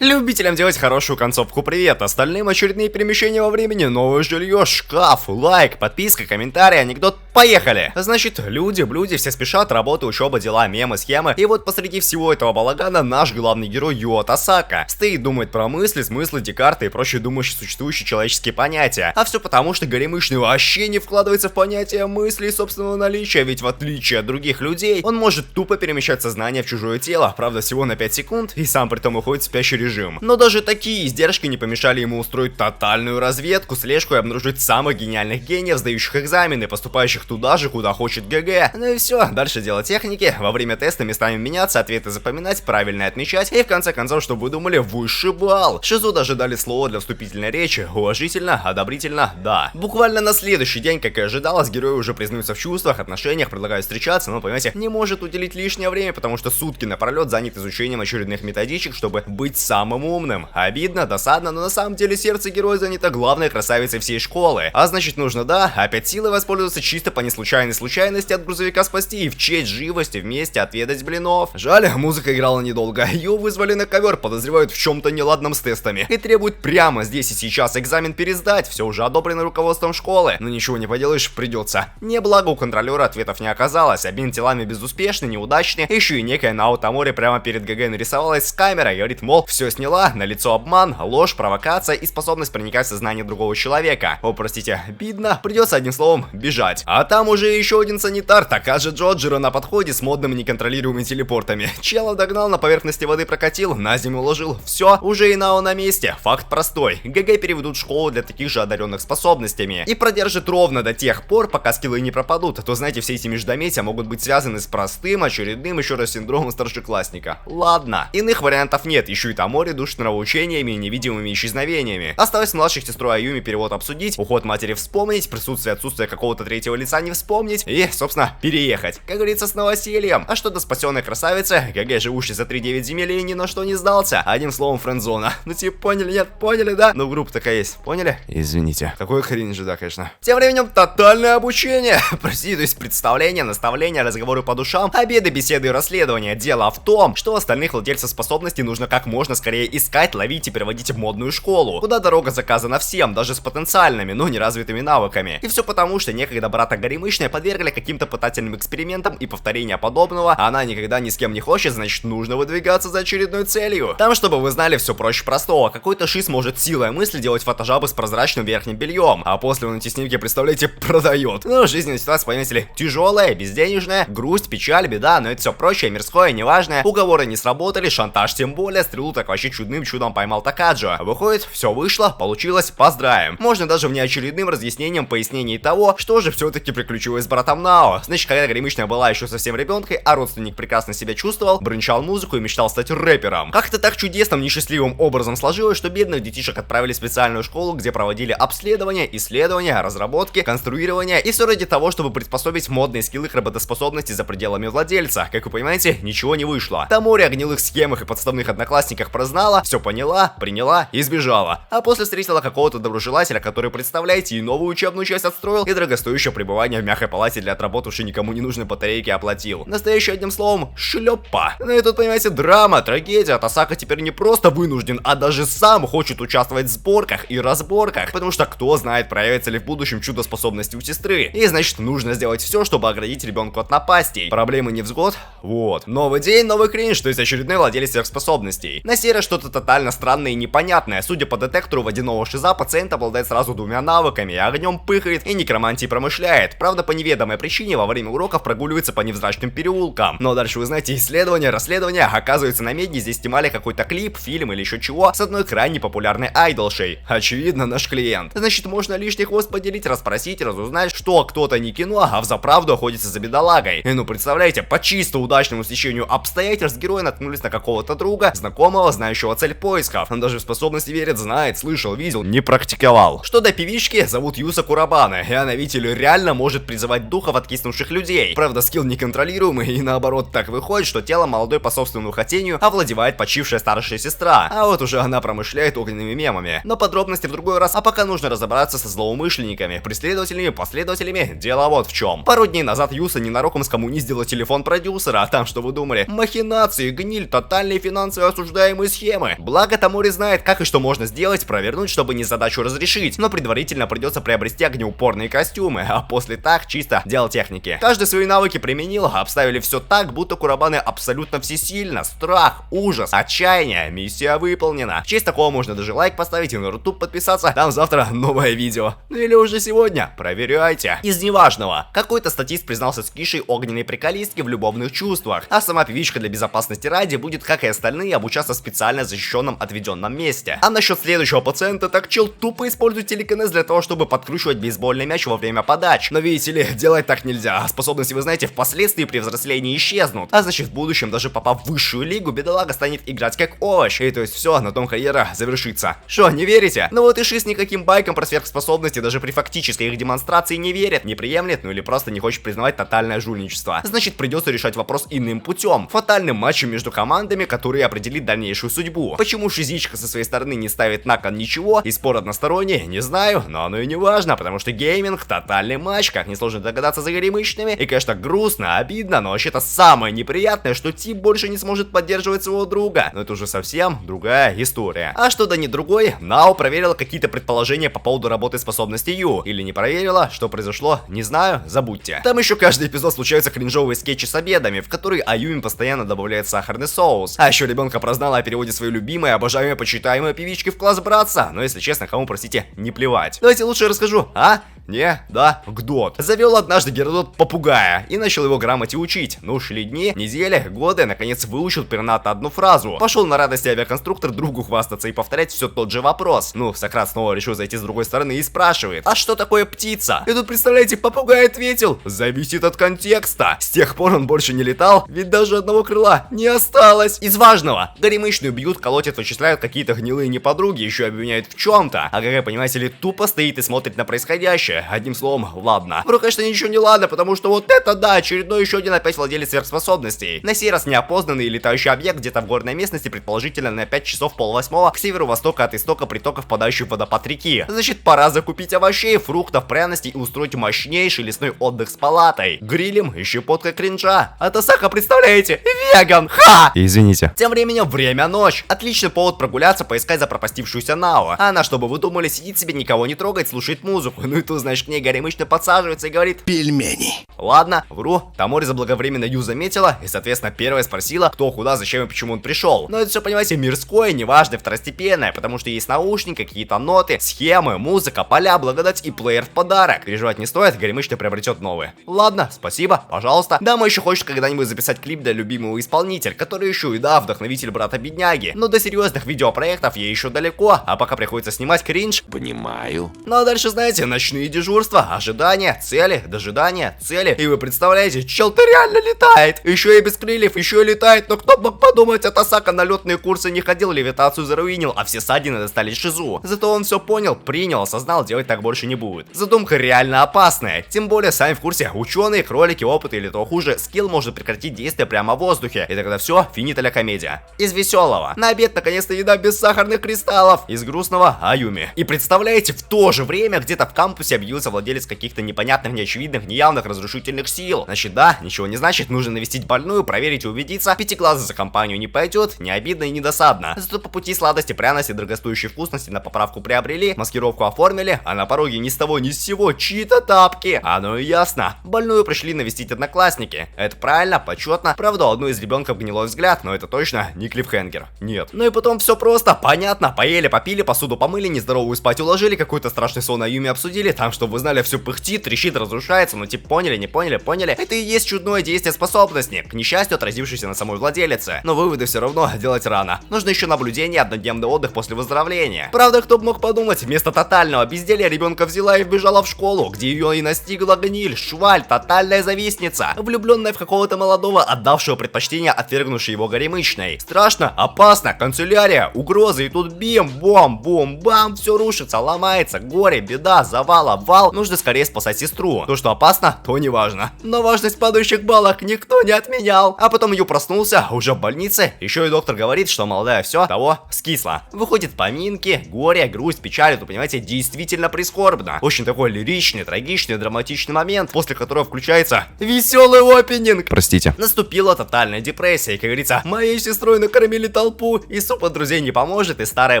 Любителям делать хорошую концовку привет, остальным очередные перемещения во времени, новое жилье, шкаф, лайк, подписка, комментарий, анекдот, поехали! Значит, люди, все спешат, работа, учеба, дела, мемы, схемы, и вот посреди всего этого балагана наш главный герой Юо Тасака стоит, думает про мысли, смыслы, Декарта и прочие думающие существующие человеческие понятия. А все потому, что Горемычный вообще не вкладывается в понятие мысли и собственного наличия, ведь в отличие от других людей, он может тупо перемещать сознание в чужое тело, правда всего на 5 секунд, и сам при этом уходит в спящий режим. Но даже такие издержки не помешали ему устроить тотальную разведку, слежку и обнаружить самых гениальных гениев, сдающих экзамены, поступающих туда же, куда хочет ГГ. Ну и все, дальше дело техники, во время теста местами меняться, ответы запоминать, правильно отмечать, и в конце концов, чтобы вы думали, высший балл. Шизу даже дали слово для вступительной речи, уважительно, одобрительно, да. Буквально на следующий день, как и ожидалось, герои уже признаются в чувствах, отношениях, предлагают встречаться, но, понимаете, не может уделить лишнее время, потому что сутки напролет занят изучением очередных методичек, чтобы быть самым умным. Обидно, досадно, но на самом деле сердце героя занято главной красавицей всей школы. А значит нужно, да, опять силой воспользоваться чисто по неслучайной случайности от грузовика спасти и в честь живости вместе отведать блинов. Жаль, музыка играла недолго. Ее вызвали на ковер, подозревают в чем-то неладном с тестами. И требуют прямо здесь и сейчас экзамен пересдать. Все уже одобрено руководством школы. Но ничего не поделаешь, придется. Не благо у контролера ответов не оказалось. Обмен телами безуспешный, неудачный. Еще и некая Нао Тамори прямо перед ГГ нарисовалась с камерой. Говорит, мол, все сняла, налицо обман, ложь, провокация и способность проникать в сознание другого человека. О, простите, обидно, придется одним словом бежать. А там уже еще один санитар, Такаджи Джоджиро на подходе с модными неконтролируемыми телепортами. Чела догнал, на поверхности воды прокатил, на землю уложил. Все, уже и Нао на месте. Факт простой. ГГ переведут в школу для таких же одаренных способностями. И продержит ровно до тех пор, пока скиллы не пропадут. То знаете, все эти междометия могут быть связаны с простым, очередным еще раз синдромом старшеклассника. Ладно. Иных вариантов нет. Еще и Тамори душ нравоучениями и невидимыми исчезновениями. Осталось младших сестру Аюми перевод обсудить, уход матери вспомнить, присутствие отсутствие какого-то третьего лица не вспомнить и, собственно, переехать. Как говорится, с новосельем. А что до спасенной красавицы, ГГ, живущий за 3-9 земель и ни на что не сдался. Одним словом, френдзона. Ну типа, поняли, нет, поняли, да? Ну, группа такая есть, поняли? Извините. Такой хрень же, да, конечно. Тем временем, тотальное обучение. Простите, то есть представление, наставления, разговоры по душам, обеды, беседы и расследования. Дело в том, что остальных владельцев способностей нужно как можно скорее искать, ловить и переводить в модную школу, куда дорога заказана всем, даже с потенциальными, но неразвитыми навыками. И все потому, что некогда брата Горемычная подвергли каким-то пытательным экспериментам, и повторения подобного она никогда ни с кем не хочет, значит нужно выдвигаться за очередной целью. Там, чтобы вы знали, все проще простого. Какой-то шиз может силой мысли делать фотожабы с прозрачным верхним бельем, а после он эти снимки, представляете, продает. Ну, жизненная ситуация, понимаете ли, тяжелая, безденежная, грусть, печаль, беда, но это все прочее, мирское, неважное. Уговоры не сработали, шантаж тем более, стрелу так вообще чудным чудом поймал Такаджо. Выходит, все вышло, получилось, поздравим. Можно даже внеочередным разъяснением, пояснений того, что же все-таки приключилось с братом Нао. Значит, когда Горемычная была еще совсем ребенкой, а родственник прекрасно себя чувствовал, бренчал музыку и мечтал стать рэпером. Как-то так чудесным, несчастливым образом сложилось, что бедных детишек отправили в специальную школу, где проводили обследования, исследования, разработки, конструирования, и все ради того, чтобы приспособить модные скиллы к работоспособности за пределами владельца. Как вы понимаете, ничего не вышло. Тамори о гнилых схемах и подставных одноклассниках прознала, все поняла, приняла и сбежала. А после встретила какого-то доброжелателя, который, представляете, и новую учебную часть отстроил, и дорогостоящее пребывание в мягкой палате для отработавшей никому не нужной батарейки оплатил. Настоящий, одним словом, шлепа. Ну и тут, понимаете, драма, трагедия. Тасака теперь не просто вынужден, а даже сам хочет участвовать в сборках и разборках, потому что кто знает, проявится ли в будущем чудо-способности у сестры. И значит, нужно сделать все, чтобы оградить ребенку от напастей. Проблемы невзгод? Вот. Новый день, новый кринж, то есть очередной владелец сверхспособностей. На сей раз что-то тотально странное и непонятное. Судя по детектору водяного шиза, пациент обладает сразу двумя навыками: огнем пыхает и некромантией промышляет. Правда, по неведомой причине во время уроков прогуливается по невзрачным переулкам. Но дальше, вы знаете, исследования, расследования. Оказывается, на медне здесь снимали какой-то клип, фильм или еще чего с одной крайне популярной айдолшей. Очевидно, наш клиент. Значит, можно лишний хвост поделить, расспросить, разузнать, что кто-то не кино, а взаправду охотится за бедолагой. И ну, представляете, по чисто удачному стечению обстоятельств герои наткнулись на какого-то друга, знакомого, знающего цель поисков. Он даже в способности верит, знает, слышал, видел, не практиковал. Что до певички, зовут Юса Курабана, и она, видите ли, реально может призывать духов откиснувших людей. Правда, скилл неконтролируемый, и наоборот так выходит, что тело молодой по собственному хотению овладевает почившая старшая сестра, а вот уже она промышляет огненными мемами. Но подробности в другой раз, а пока нужно разобраться со злоумышленниками, преследователями, последователями. Дело вот в чем. Пару дней назад Юса ненароком скоммуниздила телефон продюсера, а там, что вы думали, махинации, гниль, тотальные финансовые осуждаемые самой схемы. Благо Тамори знает, как и что можно сделать, провернуть, чтобы незадачу разрешить, но предварительно придется приобрести огнеупорные костюмы, а после так чисто дело техники. Каждый свои навыки применил, обставили все так, будто Курабаны абсолютно всесильно. Страх, ужас, отчаяние, миссия выполнена. В честь такого можно даже лайк поставить и на YouTube подписаться, там завтра новое видео. Ну или уже сегодня, проверяйте. Из неважного, какой-то статист признался с Кишей огненной приколистки в любовных чувствах, а сама певичка для безопасности ради будет, как и остальные, обучаться в специально защищенном отведенном месте. А насчет следующего пациента, так чел тупо использует телекинез для того, чтобы подкручивать бейсбольный мяч во время подач. Но видите ли, делать так нельзя. Способности, вы знаете, впоследствии при взрослении исчезнут. А значит, в будущем, даже попав в высшую лигу, бедолага станет играть как овощ. И то есть все, на том карьера завершится. Что, не верите? Ну вот и Ши с никаким байком про сверхспособности даже при фактической их демонстрации не верит, не приемлет, ну или просто не хочет признавать тотальное жульничество. Значит, придется решать вопрос иным путем. Фатальным матчем между командами, который определит дальнейшую судьбу. Почему Шизичка со своей стороны не ставит на кон ничего, и спор односторонний, не знаю, но оно и не важно, потому что гейминг, тотальный матч, как несложно догадаться, за горемычными, и конечно грустно, обидно, но вообще-то самое неприятное, что Тип больше не сможет поддерживать своего друга, но это уже совсем другая история. А что да не другой, Нао проверила какие-то предположения по поводу работы способности Ю, или не проверила, что произошло, не знаю, забудьте. Там еще каждый эпизод случаются кринжовые скетчи с обедами, в которые Аюми постоянно добавляет сахарный соус. А еще ребенка прознала о переводе своей любимой, обожаемой, почитаемой певички в класс братца, но если честно, кому, простите, не плевать. Давайте лучше расскажу, а? Не, да, Гдот. Завел однажды Геродот попугая и начал его грамоте учить. Ну, шли дни, недели, годы, наконец выучил пернато одну фразу. Пошел на радости авиаконструктор другу хвастаться и повторять все тот же вопрос. Ну, Сократ снова решил зайти с другой стороны и спрашивает: а что такое птица? И тут, представляете, попугай ответил: зависит от контекста. С тех пор он больше не летал, ведь даже одного крыла не осталось. Из важного: горемычную бьют, колотят, вычисляют какие-то гнилые неподруги, еще обвиняют в чем-то. А ГГ, понимаете ли, тупо стоит и смотрит на происходящее. Одним словом, ладно. Вдруг, конечно, ничего не ладно, потому что вот это да, очередной еще один опять владелец сверхспособностей. На сей раз неопознанный летающий объект где-то в горной местности, предположительно на 5 часов полвосьмого к северо-востока от истока притока, впадающий в водопад реки. Значит, пора закупить овощей, фруктов, пряностей и устроить мощнейший лесной отдых с палатой, грилем и щепоткой кринжа. А Тасака, представляете, веган, ха! Извините. Тем временем время ночь. Отличный повод прогуляться, поискать запропастившуюся Нао. Она, чтобы вы думали, сидит себе, никого не трогает, слушает музыку. Ну и тут, знаешь, к ней горемычно подсаживается и говорит: пельмени. Ладно, вру. Тамори заблаговременно Ю заметила и, соответственно, первая спросила, кто, куда, зачем и почему он пришел. Но это все, понимаете, мирское, неважное, второстепенное, потому что есть наушники, какие-то ноты, схемы, музыка, поля, благодать и плеер в подарок. Переживать не стоит, горемычно приобретет новые. Ладно, спасибо, пожалуйста. Дама еще хочет когда-нибудь записать клип для любимого исполнителя, который еще и да, вдохновитель брата бедняги. Но до серьезных видеопроектов ей еще далеко, а пока приходится снимать кринж. Понимаю. Ну а дальше, знаете, ночные дежурства, ожидания, цели, дожидания, цели. И вы представляете, чел-то реально летает. Еще и без крыльев, еще и летает. Но кто мог подумать, от Тасака на летные курсы не ходил, левитацию заруинил, а все ссадины достались Шизу. Зато он все понял, принял, осознал, делать так больше не будет. Задумка реально опасная. Тем более, сами в курсе, ученые, кролики, опыт или то хуже, скилл может прекратить действие прямо в воздухе. И тогда все, финита ля комедия. Из веселого. На обед наконец-то еда без сахарных кристаллов. Из грустного — Аюми. И представляете, в то же время где-то в кампусе объявился владелец каких-то непонятных, неочевидных, неявных разрушительных сил. Значит, да, ничего не значит, нужно навестить больную, проверить и убедиться. Пятиглазый за компанию не пойдет, не обидно и не досадно. Зато по пути сладости, пряности, дорогостоящие вкусности на поправку приобрели, маскировку оформили, а на пороге ни с того ни с сего чьи-то тапки. Оно и ясно. Больную пришли навестить одноклассники. Это правильно, почетно. Правда, у одной из ребенков гнилой взгляд, но это точно не клиффхенгер. Нет. Ну и потом все просто, понятно. Поели, попили, посуду помыли, нездоровую спать уложили, какой-то страшный сон Аюми обсудили. Там, чтобы вы знали, все пыхтит, трещит, разрушается. Ну типа поняли, не поняли, поняли. Это и есть чудное действие способности, к несчастью отразившееся на самой владелице. Но выводы все равно делать рано. Нужно еще наблюдение, однодневный отдых после выздоровления. Правда, кто бы мог подумать, вместо тотального безделья ребенка взяла и вбежала в школу, где ее и настигла гниль, шваль, тотальная завистница, влюбленная в какого-то молодого, отдавшего предпочтение отвергнувшей его горемычной. Страшно, опасно, канцелярия, угрозы, и тут бим, бом, бум, бам, все рушится, ломается, горе, беда, завал, обвал, нужно скорее спасать сестру. То, что опасно, то не важно. Но важность падающих балок никто не отменял. А потом Ю проснулся, уже в больнице. Еще и доктор говорит, что молодая все того скисла. Выходит поминки, горе, грусть, печаль. Это, понимаете, действительно прискорбно. Очень такой лиричный, трагичный, драматичный момент, после которого включается веселый опенинг. Простите. Наступила тотальная депрессия. И, как говорится, моей сестрой накормили толпу, и суп от друзей не поможет, и старая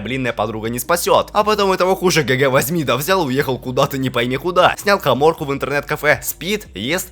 блинная подруга не спасет. А потом и того хуже, ГГ возьми да взял, уехал куда-то не пойми куда. Снял каморку в интернет-кафе, спит, ест,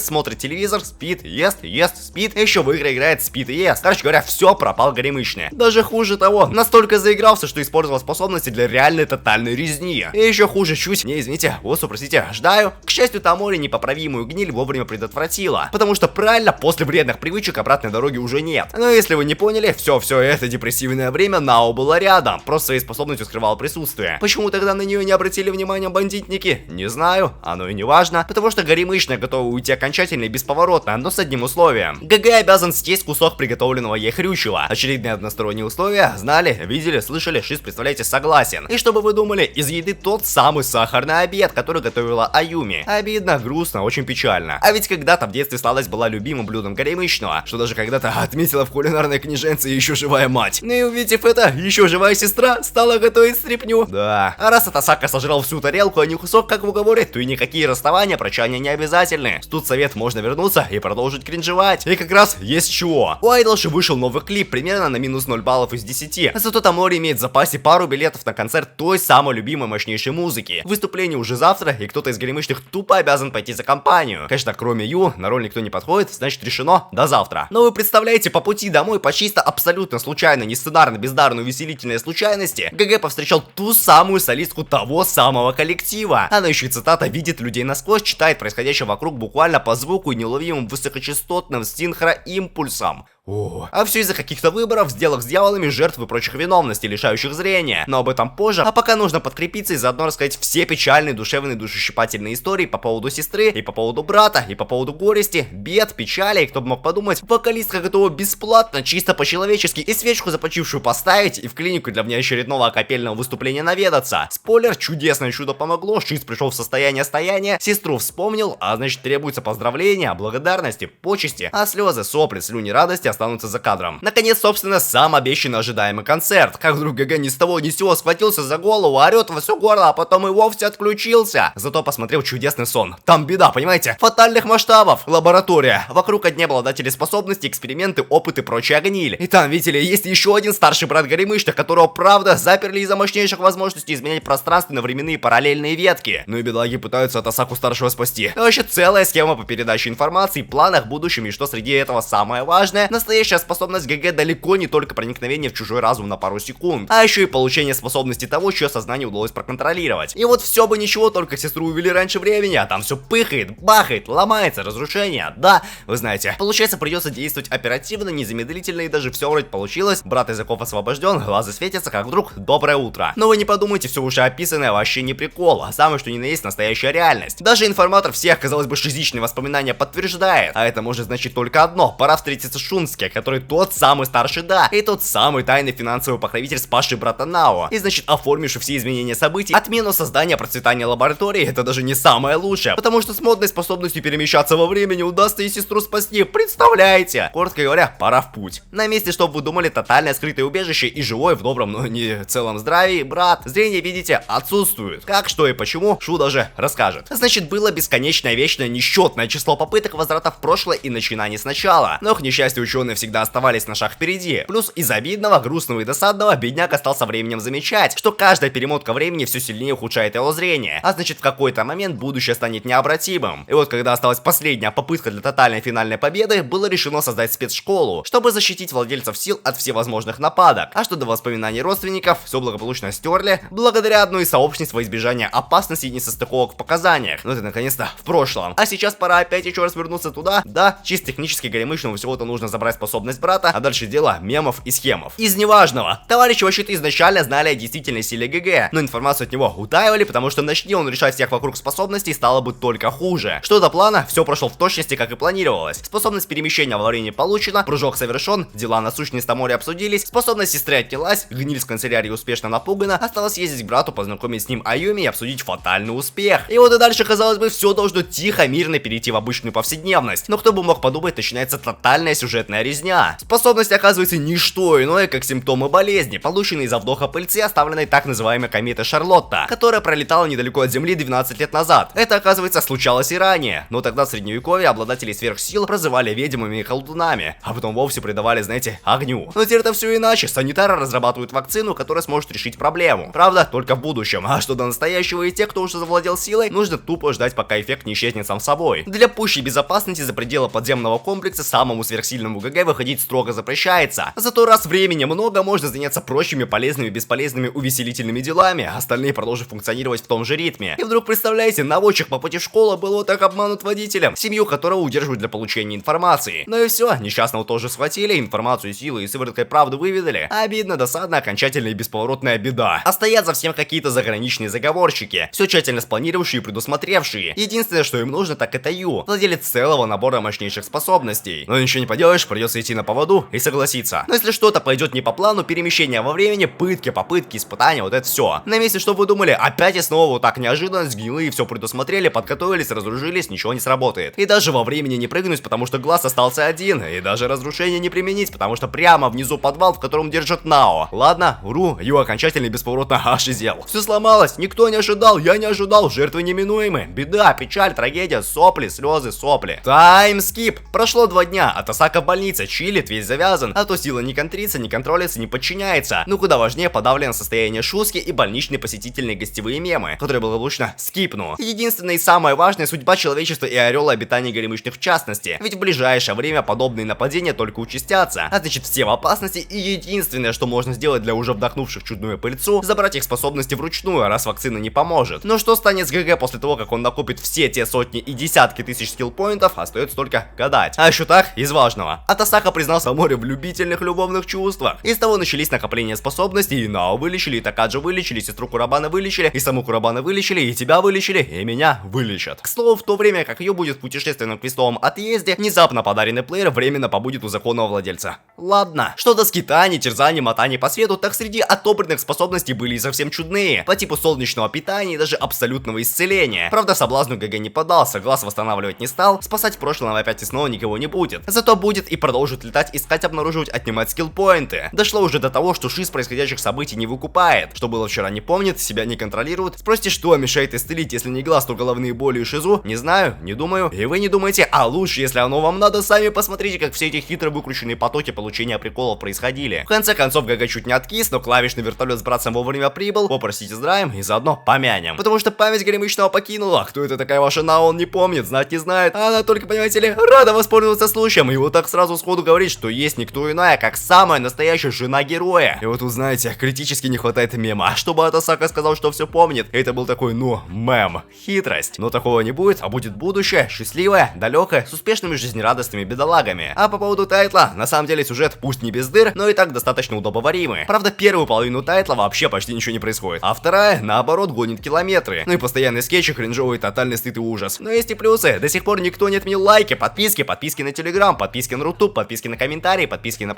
смотрит телевизор, спит, ест, спит, еще в игры играет, спит и ест. Короче говоря, все пропал горемычный. Даже хуже того, настолько заигрался, что использовал способности для реальной тотальной резни. И еще хуже чуть, не извините, господи, простите, ждаю. К счастью, Тамори непоправимую гниль вовремя предотвратила, потому что правильно, после вредных привычек обратной дороги уже нет. Но если вы не поняли, все это депрессивное время Нао было рядом, просто своей способностью скрывал присутствие. Почему тогда на нее не обратили внимания бандитники? Не знаю, оно и не важно, потому что горемычная готова уйти окончательно и бесповоротно, но с одним условием. ГГ обязан съесть кусок приготовленного ей хрючева. Очередные односторонние условия, знали, видели, слышали, Шиз, представляете, согласен. И чтобы вы думали, из еды тот самый сахарный обед, который готовила Аюми. Обидно, грустно, очень печально. А ведь когда-то в детстве сладость была любимым блюдом горемычного, что даже когда-то отметила в кулинарной книженце еще живая мать. Ну и увидев это, еще живая сестра стала готовить стряпню. Да. А раз Атасака сожрал всю тарелку, а не кусок, как в уговоре, то и никакие расставания, прощания не обязательны. Тут совет, можно вернуться и продолжить кринжевать. И как раз есть чего. У Айдлши вышел новый клип, примерно на минус 0 баллов из 10. Зато Тамори имеет в запасе пару билетов на концерт той самой любимой мощнейшей музыки. Выступление уже завтра, и кто-то из горемычных тупо обязан пойти за компанию. Конечно, кроме Ю, на роль никто не подходит, значит решено, до завтра. Но вы представляете, по пути домой, по чисто абсолютно случайной, несценарной, бездарной, увеселительной случайности, ГГ повстречал ту самую солистку того самого коллектива. Она еще и, цитата, видит людей насквозь, читает происходящее вокруг буквально по звуку и неуловимым высокочастотным синхроимпульсам. А все из-за каких-то выборов, сделок с дьяволами, жертв и прочих виновностей, лишающих зрения. Но об этом позже, а пока нужно подкрепиться и заодно рассказать все печальные, душевные, душещипательные истории по поводу сестры, и по поводу брата, и по поводу горести, бед, печали, и кто бы мог подумать, вокалистка готова бесплатно, чисто по-человечески, и свечку започившую поставить, и в клинику для внеочередного акапельного выступления наведаться. Спойлер, чудесное чудо помогло, Шиз пришел в состояние стояния, сестру вспомнил, а значит требуется поздравления, благодарности, почести, а слезы, сопли, слюни радости останутся за кадром. Наконец, собственно, сам обещанный ожидаемый концерт. Как вдруг ГГ ни с того ни с сего схватился за голову, орет во все горло, а потом и вовсе отключился. Зато посмотрел чудесный сон. Там беда, понимаете? Фатальных масштабов. Лаборатория. Вокруг одни обладатели способностей, эксперименты, опыты, прочая гниль. И там, видите ли, есть еще один старший брат горемычных, которого, правда, заперли из-за мощнейших возможностей изменять пространственно-временные параллельные ветки. Ну и бедолаги пытаются Атасаку старшего спасти. А вообще целая схема по передаче информации, планах, будущем, и что среди этого самое важное, настоящая способность ГГ далеко не только проникновение в чужой разум на пару секунд, а еще и получение способности того, чье сознание удалось проконтролировать. И вот все бы ничего, только сестру увели раньше времени, а там все пыхает, бахает, ломается, разрушение. Да, вы знаете, получается, придется действовать оперативно, незамедлительно, и даже все вроде получилось. Брат из оков освобожден, глаза светятся, как вдруг доброе утро. Но вы не подумайте, все уже описанное вообще не прикол, а самое что ни на есть настоящая реальность. Даже информатор всех, казалось бы, шизичные воспоминания подтверждает, а это может значить только одно: пора встретиться с Шунске, который тот самый старший Да, и тот самый тайный финансовый покровитель, спасший брата Нао. И значит, оформивший все изменения событий, отмену создания процветания лаборатории, это даже не самое лучшее, потому что с модной способностью перемещаться во времени удастся и сестру спасти, представляете? Коротко говоря, пора в путь. На месте, чтобы вы думали, тотальное скрытое убежище и живой в добром, но не целом здравии брат. Зрение, видите, отсутствует. Как, что и почему, Шу даже расскажет. Значит, было бесконечное, вечное, несчетное число попыток возврата в прошлое и начинаний сначала. Но, к несчастью, ученые всегда оставались на шаг впереди. Плюс из обидного, грустного и досадного бедняк стал со временем замечать, что каждая перемотка времени все сильнее ухудшает его зрение. А значит, в какой-то момент будущее станет необратимым. И вот, когда осталась последняя попытка для тотальной финальной победы, было решено создать спецшколу, чтобы защитить владельцев сил от всевозможных нападок. А что до воспоминаний родственников, все благополучно стерли, благодаря одной из сообществ во избежание опасности и несостыковок в показаниях. Но это наконец-то в прошлом. А сейчас пора опять еще раз вернуться туда. Да, чисто технически горемычному всего-то нужно забрать забрать способность брата, а дальше дело мемов и схемов. Из неважного. Товарищи вообще-то изначально знали о действительной силе ГГ, но информацию от него утаивали, потому что начни он решать всех вокруг способностей, стало бы только хуже. Что до плана, все прошло в точности, как и планировалось. Способность перемещения во времени получена, прыжок совершен, дела насущность на море обсудились, способность сестры отнялась, гниль в канцелярии успешно напугана, осталось ездить к брату, познакомить с ним Аюми и обсудить фатальный успех. И вот и дальше, казалось бы, все должно тихо, мирно перейти в обычную повседневность. Но кто бы мог подумать, начинается тотальная сюжетная резня. Способность оказывается не что иное, как симптомы болезни, полученные из-за вдоха пыльцы, оставленной так называемой кометой Шарлотта, которая пролетала недалеко от Земли 12 лет назад. Это, оказывается, случалось и ранее, но тогда в средневековье обладателей сверхсил прозывали ведьмами и колдунами, а потом вовсе предавали, знаете, огню. Но теперь это все иначе, санитары разрабатывают вакцину, которая сможет решить проблему. Правда, только в будущем, а что до настоящего и тех, кто уже завладел силой, нужно тупо ждать, пока эффект не исчезнет сам собой. Для пущей безопасности за пределы подземного комплекса самому сверхсильному ГГ выходить строго запрещается. Зато раз времени много, можно заняться прочими полезными, бесполезными, увеселительными делами, остальные продолжат функционировать в том же ритме. И вдруг, представляете, наводчик по пути в школу был вот так обманут водителем, семью которого удерживают для получения информации. Ну и все, несчастного тоже схватили, информацию, силы и сывороткой правду выведали. Обидно, досадно, окончательная и бесповоротная беда. А стоят за всем какие-то заграничные заговорщики, все тщательно спланировавшие и предусмотревшие. Единственное, что им нужно, так это Ю, владелец целого набора мощнейших способностей. Но ничего не поделаешь, придется идти на поводу и согласиться. Но если что-то пойдет не по плану, перемещение во времени, пытки, попытки, испытания, вот это все. На месте, что вы думали, опять и снова вот так неожиданно сгнилые, все предусмотрели, подготовились, разоружились, ничего не сработает. И даже во времени не прыгнуть, потому что глаз остался один. И даже разрушение не применить, потому что прямо внизу подвал, в котором держат Нао. Ладно, вру, Ю окончательно и бесповоротно ошизел. Все сломалось, никто не ожидал, я не ожидал, жертвы неминуемы. Беда, печаль, трагедия, сопли, слезы, сопли. Таймскип. Прошло 2 дня, а Тасака в больнице, чилит, весь завязан. А то сила не контрится, не контролится, не подчиняется. Ну куда важнее подавленное состояние Шуски и больничные посетительные гостевые мемы, которые благополучно скипну. Единственная и самая важная судьба человечества и орела обитания горемычных в частности. Ведь в ближайшее время подобные нападения только участятся. А значит, все в опасности, и единственное, что можно сделать для уже вдохнувших чудную пыльцу, забрать их способности вручную, раз вакцина не поможет. Но что станет с ГГ после того, как он накопит все те сотни и десятки тысяч скиллпоинтов, остается только гадать. А еще так, из важного. Атасака признался море в любительных любовных чувствах. Из того начались накопления способностей, и Нао вылечили, и Такаджи вылечили, сестру Курабана вылечили, и саму Курабана вылечили, и тебя вылечили, и меня вылечат. К слову, в то время, как Ю будет в путешественном квестовом отъезде, внезапно подаренный плеер временно побудет у законного владельца. Ладно. Что до скитаний, терзаний, мотаний по свету, так среди отобранных способностей были и совсем чудные, по типу солнечного питания и даже абсолютного исцеления. Правда, соблазну ГГ не поддался, глаз восстанавливать не стал, спасать прошлого опять и снова никого не будет. Зато будет и продолжит летать, искать, обнаруживать, отнимать скиллпоинты. Дошло уже до того, что Шиз происходящих событий не выкупает, что было вчера не помнит, себя не контролирует. Спросите, что мешает исцелить, если не глаз, то головные боли и шизу? Не знаю, не думаю, и вы не думаете, а лучше, если оно вам надо, сами посмотрите, как все эти хитро выкрученные потоки получения приколов происходили. В конце концов, ГГ чуть не откис, но клавишный вертолет с братцем вовремя прибыл, попросите здравием и заодно помянем. Потому что память горемычного покинула. Кто это такая ваша Нао, он не помнит, знать не знает. А она только, понимаете ли, рада воспользоваться случаем. И вот так сразу сходу говорит, что есть никто иная, как самая настоящая жена героя. И вот тут, знаете, критически не хватает мема. А чтобы Атасака сказал, что все помнит, это был такой, ну, мем. Хитрость. Но такого не будет, а будет будущее, счастливое, далекое, с успешными жизнерадостными бедолагами. А по поводу тайтла, на самом деле сюжет пусть не без дыр, но и так достаточно удобоваримый. Правда, первую половину тайтла вообще почти ничего не происходит, а вторая, наоборот, гонит километры. Ну и постоянные скетчи, кринжовый, тотальный стыд и ужас. Но есть и плюсы. До сих пор никто не отменил лайки, подписки на Телеграм, подписки на Рутуб, подписки на комментарии, подписки на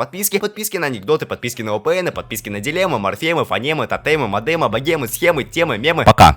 анекдоты, подписки на ОПН, подписки на дилеммы, морфемы, фонемы, тотемы, модемы, богемы, схемы, темы, мемы. Пока.